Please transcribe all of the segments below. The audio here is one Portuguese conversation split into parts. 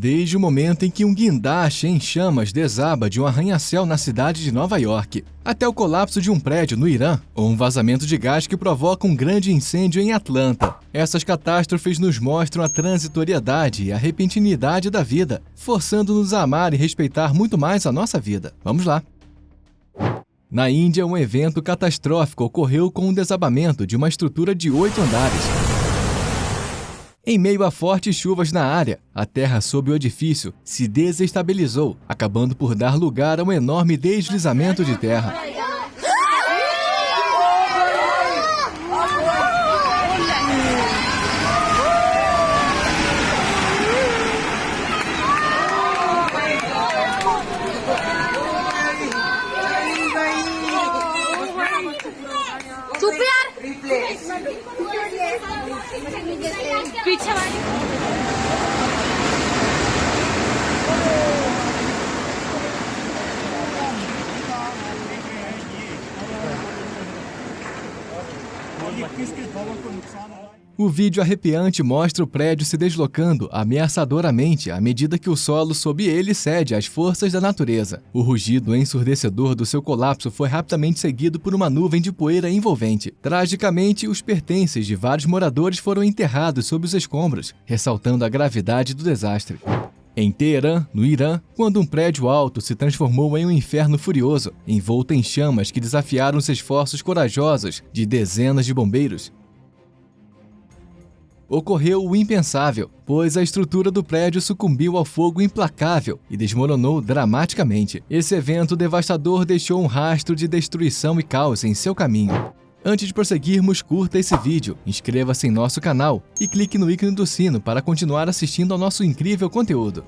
desde o momento em que um guindaste em chamas desaba de um arranha-céu na cidade de Nova York, até o colapso de um prédio no Irã, ou um vazamento de gás que provoca um grande incêndio em Atlanta. Essas catástrofes nos mostram a transitoriedade e a repentinidade da vida, forçando-nos a amar e respeitar muito mais a nossa vida. Vamos lá! Na Índia, um evento catastrófico ocorreu com o desabamento de uma estrutura de 8 andares. Em meio a fortes chuvas na área, a terra sob o edifício se desestabilizou, acabando por dar lugar a um enorme deslizamento de terra. O vídeo arrepiante mostra o prédio se deslocando ameaçadoramente à medida que o solo sob ele cede às forças da natureza. O rugido ensurdecedor do seu colapso foi rapidamente seguido por uma nuvem de poeira envolvente. Tragicamente, os pertences de vários moradores foram enterrados sob os escombros, ressaltando a gravidade do desastre. Em Teherã, no Irã, quando um prédio alto se transformou em um inferno furioso, envolto em chamas que desafiaram os esforços corajosos de dezenas de bombeiros, ocorreu o impensável, pois a estrutura do prédio sucumbiu ao fogo implacável e desmoronou dramaticamente. Esse evento devastador deixou um rastro de destruição e caos em seu caminho. Antes de prosseguirmos, curta esse vídeo, inscreva-se em nosso canal e clique no ícone do sino para continuar assistindo ao nosso incrível conteúdo.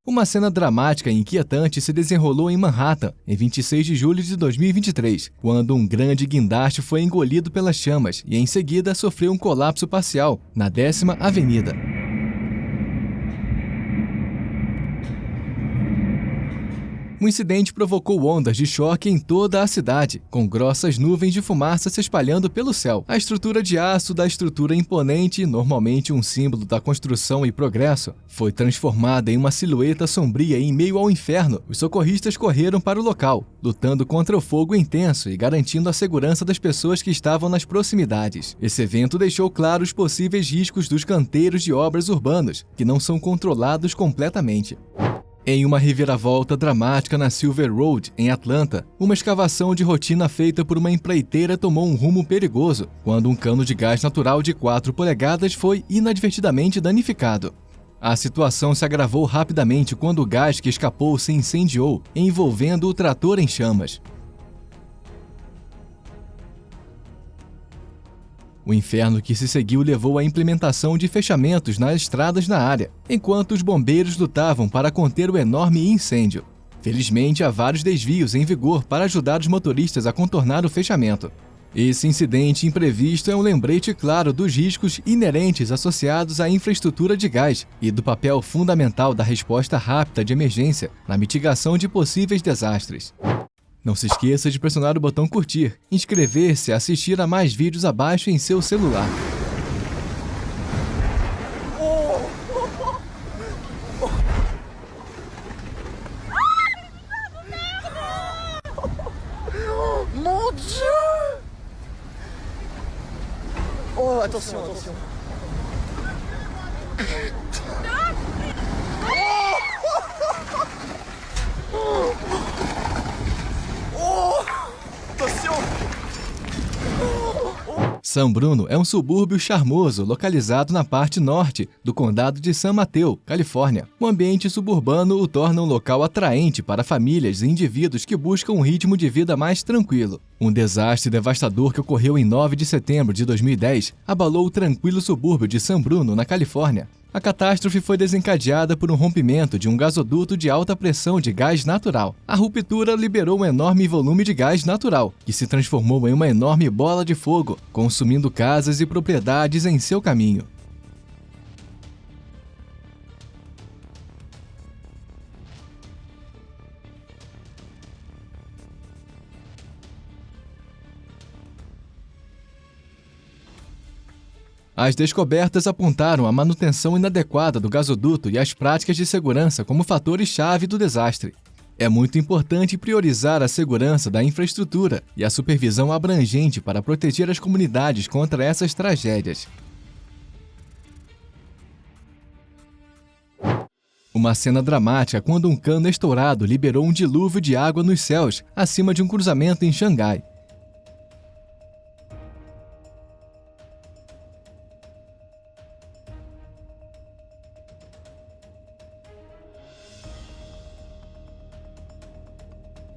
Uma cena dramática e inquietante se desenrolou em Manhattan, em 26 de julho de 2023, quando um grande guindaste foi engolido pelas chamas e, em seguida, sofreu um colapso parcial na 10ª Avenida. O incidente provocou ondas de choque em toda a cidade, com grossas nuvens de fumaça se espalhando pelo céu. A estrutura de aço da estrutura imponente, normalmente um símbolo da construção e progresso, foi transformada em uma silhueta sombria em meio ao inferno. Os socorristas correram para o local, lutando contra o fogo intenso e garantindo a segurança das pessoas que estavam nas proximidades. Esse evento deixou claro os possíveis riscos dos canteiros de obras urbanos, que não são controlados completamente. Em uma reviravolta dramática na Silver Road, em Atlanta, uma escavação de rotina feita por uma empreiteira tomou um rumo perigoso, quando um cano de gás natural de 4 polegadas foi inadvertidamente danificado. A situação se agravou rapidamente quando o gás que escapou se incendiou, envolvendo o trator em chamas. O inferno que se seguiu levou à implementação de fechamentos nas estradas na área, enquanto os bombeiros lutavam para conter o enorme incêndio. Felizmente, há vários desvios em vigor para ajudar os motoristas a contornar o fechamento. Esse incidente imprevisto é um lembrete claro dos riscos inerentes associados à infraestrutura de gás e do papel fundamental da resposta rápida de emergência na mitigação de possíveis desastres. Não se esqueça de pressionar o botão curtir, inscrever-se e assistir a mais vídeos abaixo em seu celular. Mon Dieu! Oh, attention, attention. San Bruno é um subúrbio charmoso localizado na parte norte do condado de San Mateo, Califórnia. O ambiente suburbano o torna um local atraente para famílias e indivíduos que buscam um ritmo de vida mais tranquilo. Um desastre devastador que ocorreu em 9 de setembro de 2010 abalou o tranquilo subúrbio de San Bruno, na Califórnia. A catástrofe foi desencadeada por um rompimento de um gasoduto de alta pressão de gás natural. A ruptura liberou um enorme volume de gás natural, que se transformou em uma enorme bola de fogo, consumindo casas e propriedades em seu caminho. As descobertas apontaram a manutenção inadequada do gasoduto e as práticas de segurança como fatores-chave do desastre. É muito importante priorizar a segurança da infraestrutura e a supervisão abrangente para proteger as comunidades contra essas tragédias. Uma cena dramática quando um cano estourado liberou um dilúvio de água nos céus acima de um cruzamento em Xangai.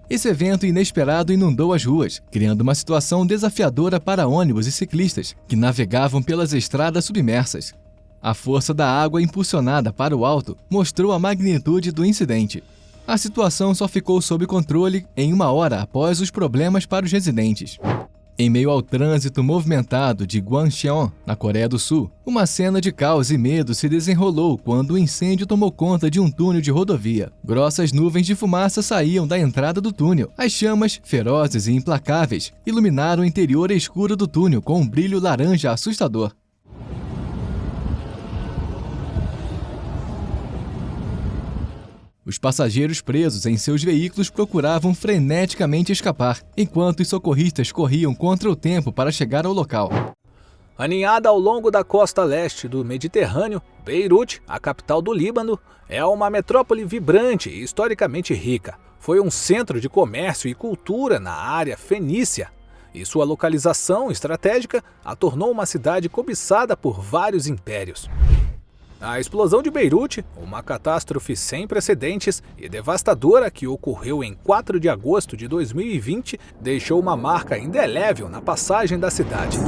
Esse evento inesperado inundou as ruas, criando uma situação desafiadora para ônibus e ciclistas, que navegavam pelas estradas submersas. A força da água impulsionada para o alto mostrou a magnitude do incidente. A situação só ficou sob controle em 1 hora após os problemas para os residentes. Em meio ao trânsito movimentado de Gwancheon, na Coreia do Sul, uma cena de caos e medo se desenrolou quando o incêndio tomou conta de um túnel de rodovia. Grossas nuvens de fumaça saíam da entrada do túnel. As chamas, ferozes e implacáveis, iluminaram o interior escuro do túnel com um brilho laranja assustador. Os passageiros presos em seus veículos procuravam freneticamente escapar, enquanto os socorristas corriam contra o tempo para chegar ao local. Aninhada ao longo da costa leste do Mediterrâneo, Beirute, a capital do Líbano, é uma metrópole vibrante e historicamente rica. Foi um centro de comércio e cultura na área fenícia, e sua localização estratégica a tornou uma cidade cobiçada por vários impérios. A explosão de Beirute, uma catástrofe sem precedentes e devastadora que ocorreu em 4 de agosto de 2020, deixou uma marca indelével na passagem da cidade.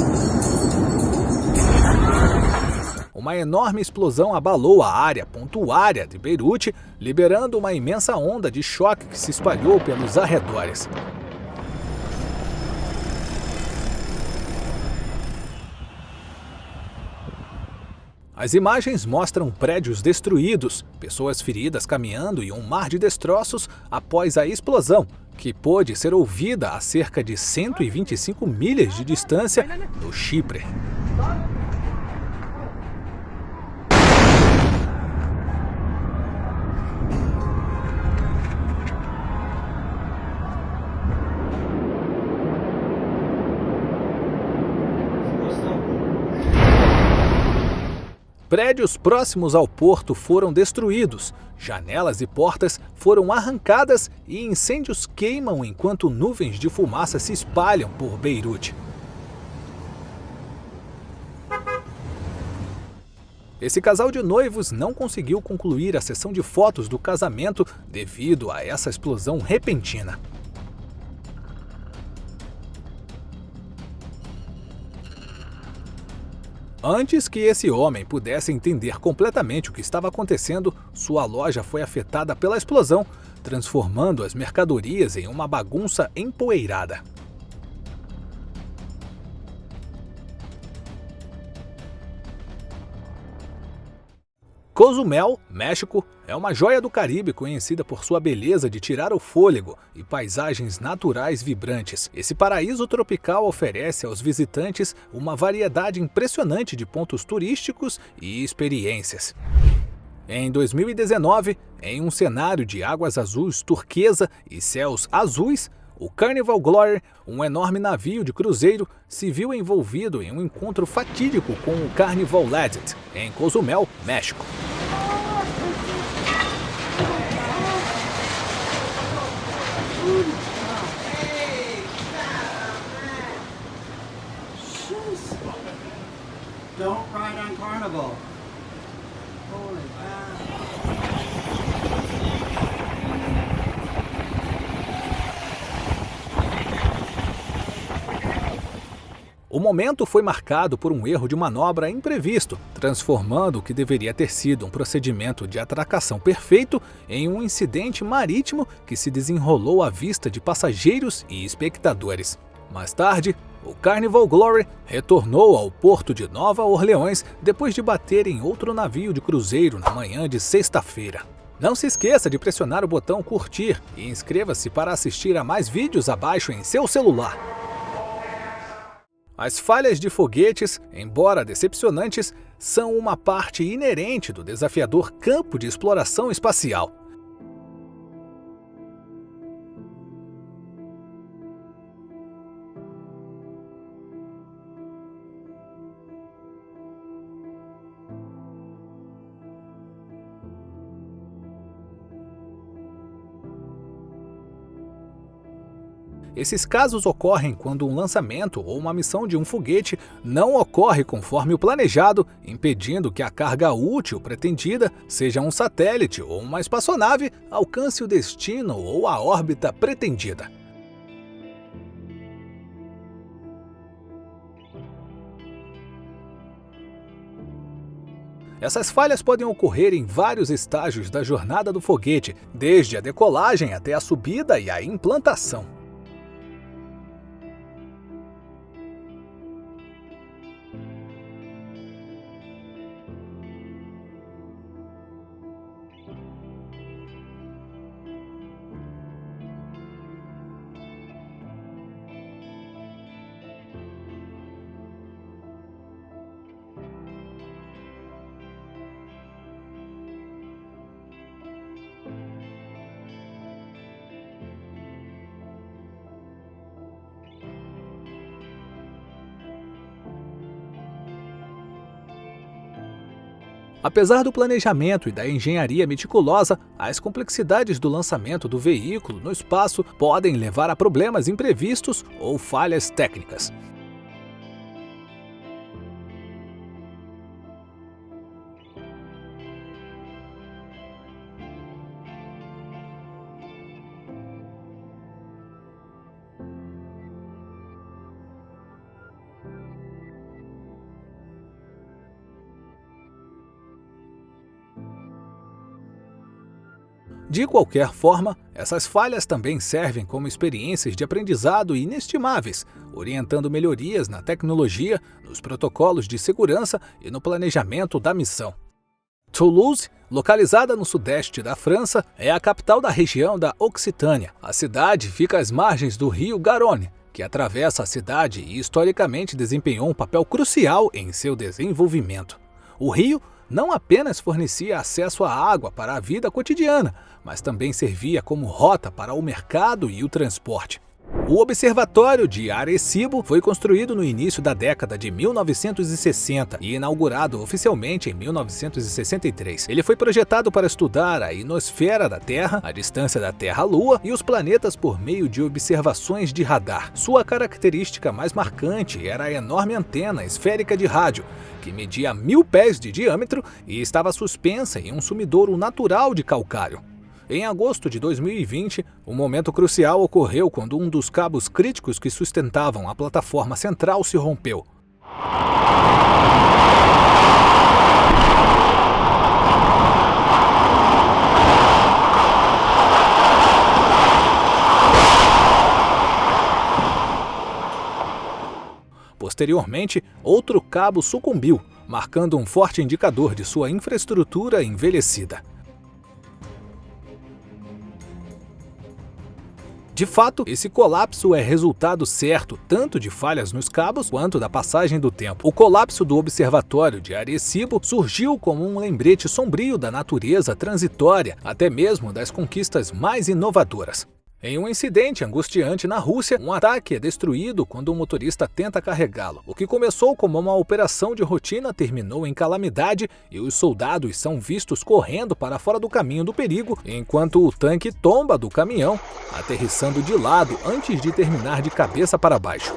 Uma enorme explosão abalou a área portuária de Beirute, liberando uma imensa onda de choque que se espalhou pelos arredores. As imagens mostram prédios destruídos, pessoas feridas caminhando e um mar de destroços após a explosão, que pôde ser ouvida a cerca de 125 milhas de distância no Chipre. Prédios próximos ao porto foram destruídos, janelas e portas foram arrancadas e incêndios queimam enquanto nuvens de fumaça se espalham por Beirute. Esse casal de noivos não conseguiu concluir a sessão de fotos do casamento devido a essa explosão repentina. Antes que esse homem pudesse entender completamente o que estava acontecendo, sua loja foi afetada pela explosão, transformando as mercadorias em uma bagunça empoeirada. Cozumel, México, é uma joia do Caribe conhecida por sua beleza de tirar o fôlego e paisagens naturais vibrantes. Esse paraíso tropical oferece aos visitantes uma variedade impressionante de pontos turísticos e experiências. Em 2019, em um cenário de águas azuis turquesa e céus azuis, o Carnival Glory, um enorme navio de cruzeiro, se viu envolvido em um encontro fatídico com o Carnival Legend, em Cozumel, México. Don't ride on Carnival. Holy cow. O momento foi marcado por um erro de manobra imprevisto, transformando o que deveria ter sido um procedimento de atracação perfeito em um incidente marítimo que se desenrolou à vista de passageiros e espectadores. Mais tarde, o Carnival Glory retornou ao porto de Nova Orleans depois de bater em outro navio de cruzeiro na manhã de sexta-feira. Não se esqueça de pressionar o botão curtir e inscreva-se para assistir a mais vídeos abaixo em seu celular. As falhas de foguetes, embora decepcionantes, são uma parte inerente do desafiador campo de exploração espacial. Esses casos ocorrem quando um lançamento ou uma missão de um foguete não ocorre conforme o planejado, impedindo que a carga útil pretendida, seja um satélite ou uma espaçonave, alcance o destino ou a órbita pretendida. Essas falhas podem ocorrer em vários estágios da jornada do foguete, desde a decolagem até a subida e a implantação. Apesar do planejamento e da engenharia meticulosa, as complexidades do lançamento do veículo no espaço podem levar a problemas imprevistos ou falhas técnicas. De qualquer forma, essas falhas também servem como experiências de aprendizado inestimáveis, orientando melhorias na tecnologia, nos protocolos de segurança e no planejamento da missão. Toulouse, localizada no sudeste da França, é a capital da região da Occitânia. A cidade fica às margens do rio Garonne, que atravessa a cidade e historicamente desempenhou um papel crucial em seu desenvolvimento. O rio não apenas fornecia acesso à água para a vida cotidiana, mas também servia como rota para o mercado e o transporte. O Observatório de Arecibo foi construído no início da década de 1960 e inaugurado oficialmente em 1963. Ele foi projetado para estudar a ionosfera da Terra, a distância da Terra à Lua e os planetas por meio de observações de radar. Sua característica mais marcante era a enorme antena esférica de rádio, que media 1000 pés de diâmetro e estava suspensa em um sumidouro natural de calcário. Em agosto de 2020, um momento crucial ocorreu quando um dos cabos críticos que sustentavam a plataforma central se rompeu. Posteriormente, outro cabo sucumbiu, marcando um forte indicador de sua infraestrutura envelhecida. De fato, esse colapso é resultado certo tanto de falhas nos cabos quanto da passagem do tempo. O colapso do Observatório de Arecibo surgiu como um lembrete sombrio da natureza transitória, até mesmo das conquistas mais inovadoras. Em um incidente angustiante na Rússia, um ataque é destruído quando um motorista tenta carregá-lo. O que começou como uma operação de rotina terminou em calamidade e os soldados são vistos correndo para fora do caminho do perigo, enquanto o tanque tomba do caminhão, aterrissando de lado antes de terminar de cabeça para baixo.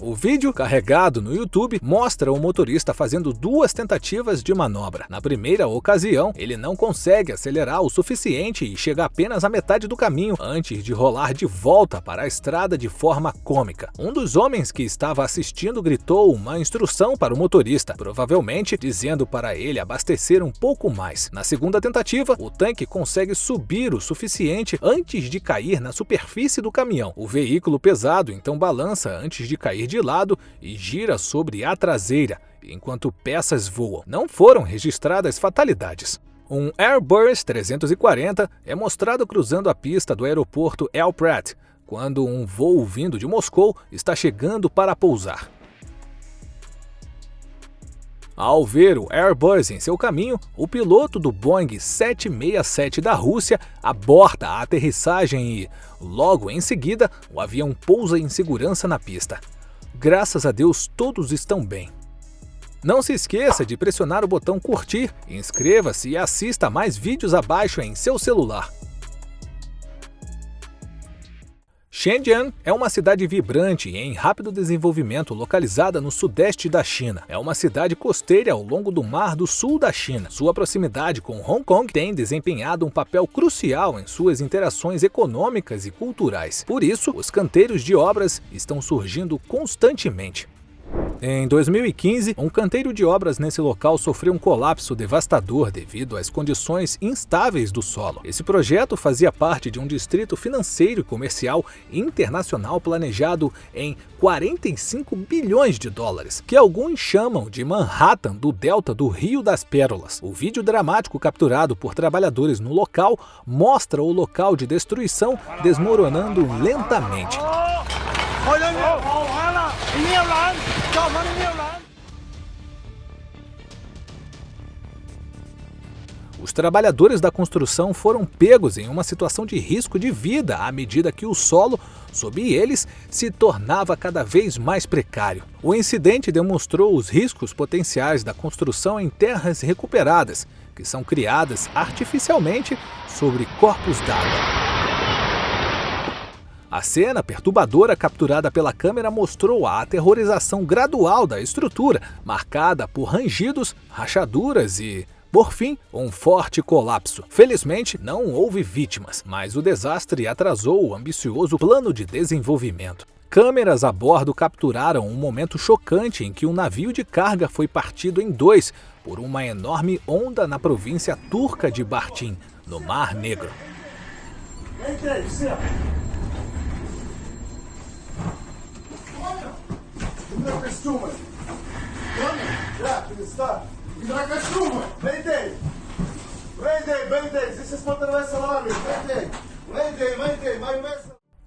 O vídeo, carregado no YouTube, mostra o motorista fazendo 2 tentativas de manobra. Na primeira ocasião, ele não consegue acelerar o suficiente e chega apenas à metade do caminho antes de rolar de volta para a estrada de forma cômica. Um dos homens que estava assistindo gritou uma instrução para o motorista, provavelmente dizendo para ele abastecer um pouco mais. Na segunda tentativa, o tanque consegue subir o suficiente antes de cair na superfície do caminhão. O veículo pesado então balança antes de cair de lado e gira sobre a traseira, enquanto peças voam. Não foram registradas fatalidades. Um Airbus 340 é mostrado cruzando a pista do aeroporto El Prat, quando um voo vindo de Moscou está chegando para pousar. Ao ver o Airbus em seu caminho, o piloto do Boeing 767 da Rússia aborta a aterrissagem e, logo em seguida, o avião pousa em segurança na pista. Graças a Deus, todos estão bem. Não se esqueça de pressionar o botão curtir, inscreva-se e assista a mais vídeos abaixo em seu celular. Shenzhen é uma cidade vibrante e em rápido desenvolvimento localizada no sudeste da China. É uma cidade costeira ao longo do Mar do Sul da China. Sua proximidade com Hong Kong tem desempenhado um papel crucial em suas interações econômicas e culturais. Por isso, os canteiros de obras estão surgindo constantemente. Em 2015, um canteiro de obras nesse local sofreu um colapso devastador devido às condições instáveis do solo. Esse projeto fazia parte de um distrito financeiro e comercial internacional planejado em 45 bilhões de dólares, que alguns chamam de Manhattan do Delta do Rio das Pérolas. O vídeo dramático capturado por trabalhadores no local mostra o local de destruição desmoronando lentamente. Os trabalhadores da construção foram pegos em uma situação de risco de vida à medida que o solo, sob eles, se tornava cada vez mais precário. O incidente demonstrou os riscos potenciais da construção em terras recuperadas, que são criadas artificialmente sobre corpos d'água. A cena perturbadora capturada pela câmera mostrou a aterrorização gradual da estrutura, marcada por rangidos, rachaduras e, por fim, um forte colapso. Felizmente, não houve vítimas, mas o desastre atrasou o ambicioso plano de desenvolvimento. Câmeras a bordo capturaram um momento chocante em que um navio de carga foi partido em dois por uma enorme onda na província turca de Bartim, no Mar Negro.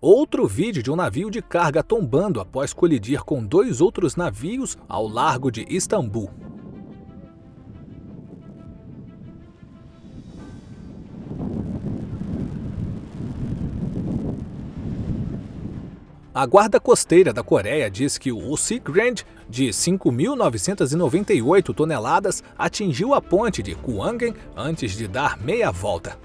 Outro vídeo de um navio de carga tombando após colidir com dois outros navios ao largo de Istambul. A Guarda Costeira da Coreia diz que o Sea Grand, de 5.998 toneladas, atingiu a ponte de Kwangin antes de dar meia volta.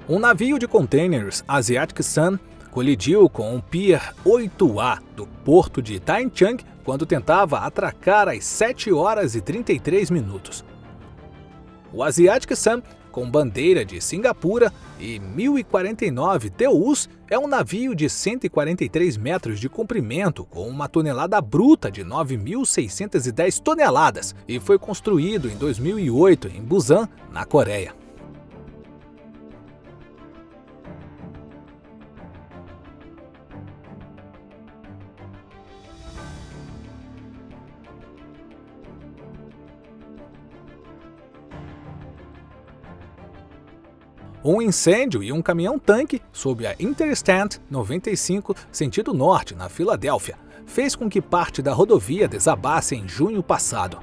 Um navio de containers Asiatic Sun colidiu com um Pier 8A do porto de Taichung quando tentava atracar às 7 horas e 33 minutos. O Asiatic Sun, com bandeira de Singapura e 1049 TEUs, é um navio de 143 metros de comprimento com uma tonelada bruta de 9.610 toneladas e foi construído em 2008 em Busan, na Coreia. Um incêndio e um caminhão-tanque sob a Interstate 95, sentido norte, na Filadélfia, fez com que parte da rodovia desabasse em junho passado.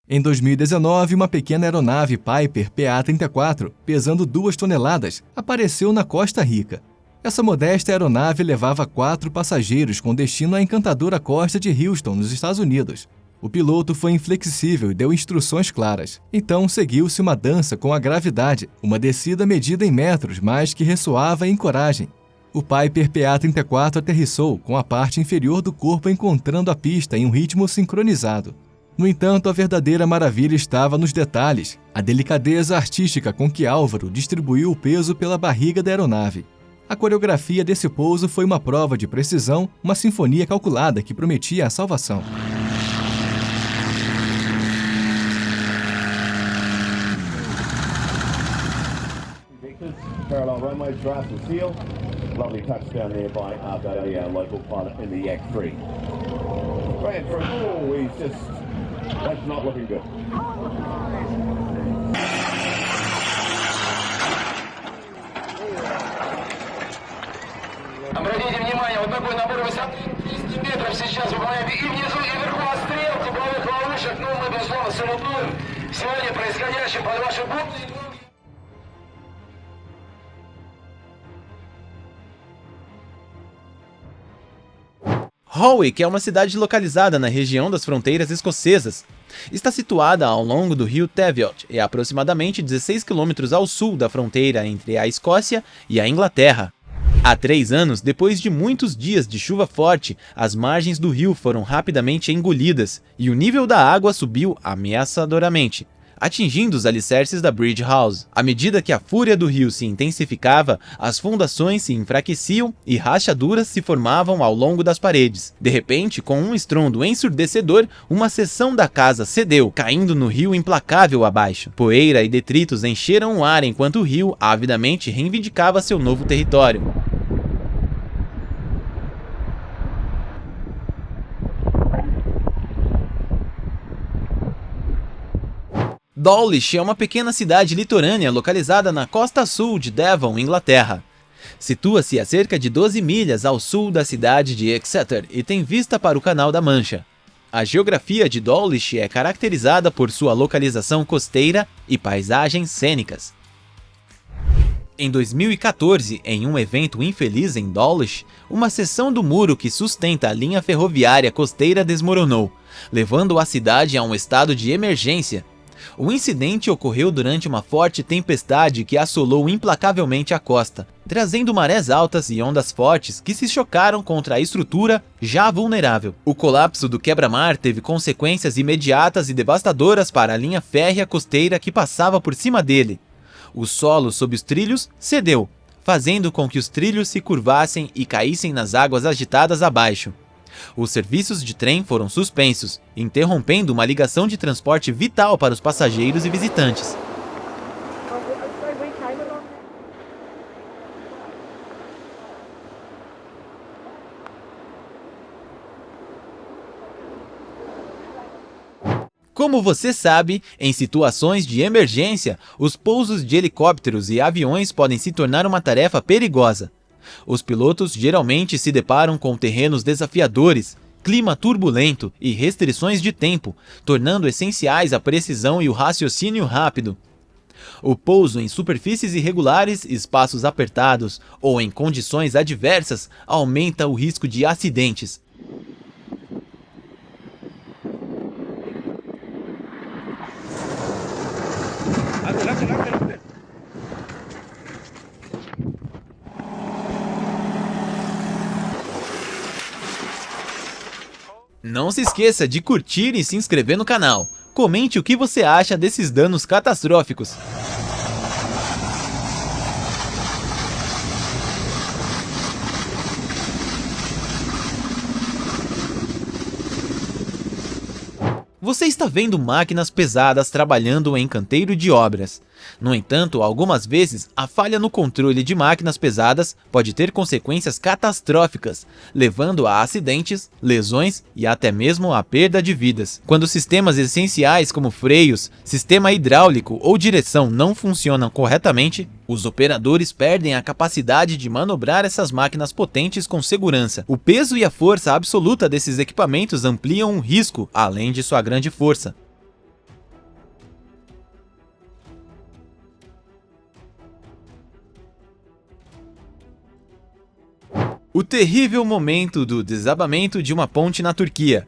Em 2019, uma pequena aeronave Piper PA-34, pesando 2 toneladas, apareceu na Costa Rica. Essa modesta aeronave levava 4 passageiros com destino à encantadora costa de Houston, nos Estados Unidos. O piloto foi inflexível e deu instruções claras. Então seguiu-se uma dança com a gravidade, uma descida medida em metros, mas que ressoava em coragem. O Piper PA-34 aterrissou com a parte inferior do corpo encontrando a pista em um ritmo sincronizado. No entanto, a verdadeira maravilha estava nos detalhes, a delicadeza artística com que Álvaro distribuiu o peso pela barriga da aeronave. A coreografia desse pouso foi uma prova de precisão, uma sinfonia calculada que prometia a salvação. Parallel runways, draft and seal. Lovely touchdown there by the local pilot in the Yak 3. Ran through. Oh, he's just... That's not looking good. Обратите внимание, вот такой набор высоты 10 метров сейчас выполняет и внизу, и вверху отстрел тепловых ловушек. Ну, мы, безусловно, салютуем сегодня происходящим под ваши буквы. Howick é uma cidade localizada na região das fronteiras escocesas. Está situada ao longo do rio Teviot e aproximadamente 16 km ao sul da fronteira entre a Escócia e a Inglaterra. Há 3 anos, depois de muitos dias de chuva forte, as margens do rio foram rapidamente engolidas e o nível da água subiu ameaçadoramente, atingindo os alicerces da Bridge House. À medida que a fúria do rio se intensificava, as fundações se enfraqueciam e rachaduras se formavam ao longo das paredes. De repente, com um estrondo ensurdecedor, uma seção da casa cedeu, caindo no rio implacável abaixo. Poeira e detritos encheram o ar enquanto o rio avidamente reivindicava seu novo território. Dawlish é uma pequena cidade litorânea localizada na costa sul de Devon, Inglaterra. Situa-se a cerca de 12 milhas ao sul da cidade de Exeter e tem vista para o Canal da Mancha. A geografia de Dawlish é caracterizada por sua localização costeira e paisagens cênicas. Em 2014, em um evento infeliz em Dawlish, uma seção do muro que sustenta a linha ferroviária costeira desmoronou, levando a cidade a um estado de emergência. O incidente ocorreu durante uma forte tempestade que assolou implacavelmente a costa, trazendo marés altas e ondas fortes que se chocaram contra a estrutura já vulnerável. O colapso do quebra-mar teve consequências imediatas e devastadoras para a linha férrea costeira que passava por cima dele. O solo sob os trilhos cedeu, fazendo com que os trilhos se curvassem e caíssem nas águas agitadas abaixo. Os serviços de trem foram suspensos, interrompendo uma ligação de transporte vital para os passageiros e visitantes. Como você sabe, em situações de emergência, os pousos de helicópteros e aviões podem se tornar uma tarefa perigosa. Os pilotos geralmente se deparam com terrenos desafiadores, clima turbulento e restrições de tempo, tornando essenciais a precisão e o raciocínio rápido. O pouso em superfícies irregulares, espaços apertados ou em condições adversas aumenta o risco de acidentes. Não se esqueça de curtir e se inscrever no canal. Comente o que você acha desses danos catastróficos. Você está vendo máquinas pesadas trabalhando em canteiro de obras. No entanto, algumas vezes, a falha no controle de máquinas pesadas pode ter consequências catastróficas, levando a acidentes, lesões e até mesmo a perda de vidas. Quando sistemas essenciais como freios, sistema hidráulico ou direção não funcionam corretamente, os operadores perdem a capacidade de manobrar essas máquinas potentes com segurança. O peso e a força absoluta desses equipamentos ampliam o risco, além de sua grande força. O terrível momento do desabamento de uma ponte na Turquia.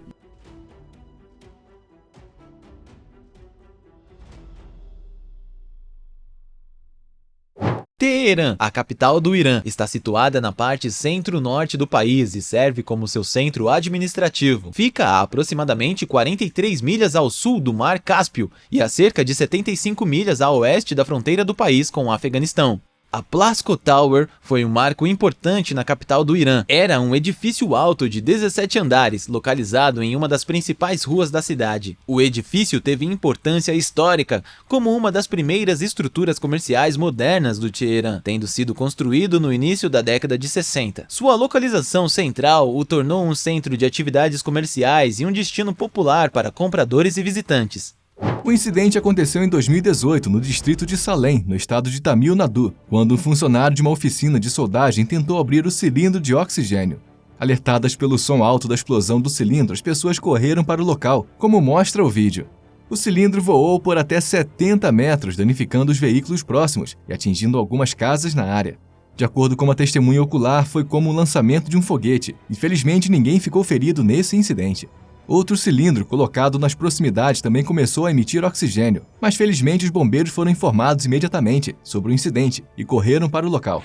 Teherã, a capital do Irã, está situada na parte centro-norte do país e serve como seu centro administrativo. Fica a aproximadamente 43 milhas ao sul do Mar Cáspio e a cerca de 75 milhas a oeste da fronteira do país com o Afeganistão. A Plasco Tower foi um marco importante na capital do Irã. Era um edifício alto de 17 andares, localizado em uma das principais ruas da cidade. O edifício teve importância histórica como uma das primeiras estruturas comerciais modernas do Teherã, tendo sido construído no início da década de 60. Sua localização central o tornou um centro de atividades comerciais e um destino popular para compradores e visitantes. O incidente aconteceu em 2018 no distrito de Salem, no estado de Tamil Nadu, quando um funcionário de uma oficina de soldagem tentou abrir o cilindro de oxigênio. Alertadas pelo som alto da explosão do cilindro, as pessoas correram para o local, como mostra o vídeo. O cilindro voou por até 70 metros, danificando os veículos próximos e atingindo algumas casas na área. De acordo com uma testemunha ocular, foi como o lançamento de um foguete. Infelizmente, ninguém ficou ferido nesse incidente. Outro cilindro colocado nas proximidades também começou a emitir oxigênio, mas felizmente os bombeiros foram informados imediatamente sobre o incidente e correram para o local.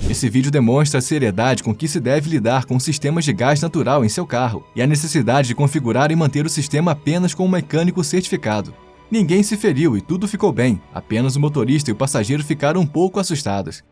Esse vídeo demonstra a seriedade com que se deve lidar com sistemas de gás natural em seu carro e a necessidade de configurar e manter o sistema apenas com um mecânico certificado. Ninguém se feriu e tudo ficou bem, apenas o motorista e o passageiro ficaram um pouco assustados.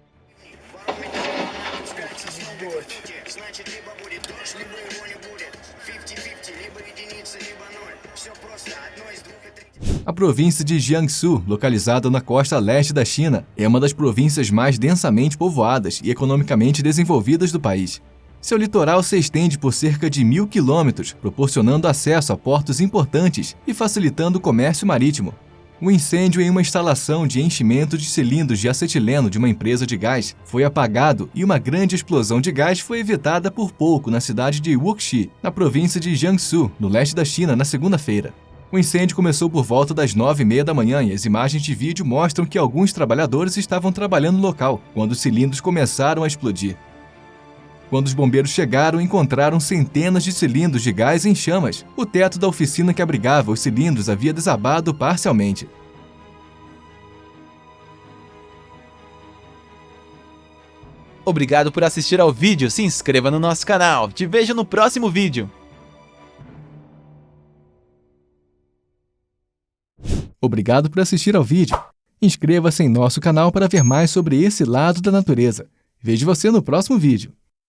A província de Jiangsu, localizada na costa leste da China, é uma das províncias mais densamente povoadas e economicamente desenvolvidas do país. Seu litoral se estende por cerca de 1.000 quilômetros, proporcionando acesso a portos importantes e facilitando o comércio marítimo. Um incêndio em uma instalação de enchimento de cilindros de acetileno de uma empresa de gás foi apagado e uma grande explosão de gás foi evitada por pouco na cidade de Wuxi, na província de Jiangsu, no leste da China, na segunda-feira. O incêndio começou por volta das 9h30 da manhã e as imagens de vídeo mostram que alguns trabalhadores estavam trabalhando no local, quando os cilindros começaram a explodir. Quando os bombeiros chegaram, encontraram centenas de cilindros de gás em chamas. O teto da oficina que abrigava os cilindros havia desabado parcialmente. Obrigado por assistir ao vídeo, se inscreva no nosso canal. Te vejo no próximo vídeo. Obrigado por assistir ao vídeo. Inscreva-se em nosso canal para ver mais sobre esse lado da natureza. Vejo você no próximo vídeo.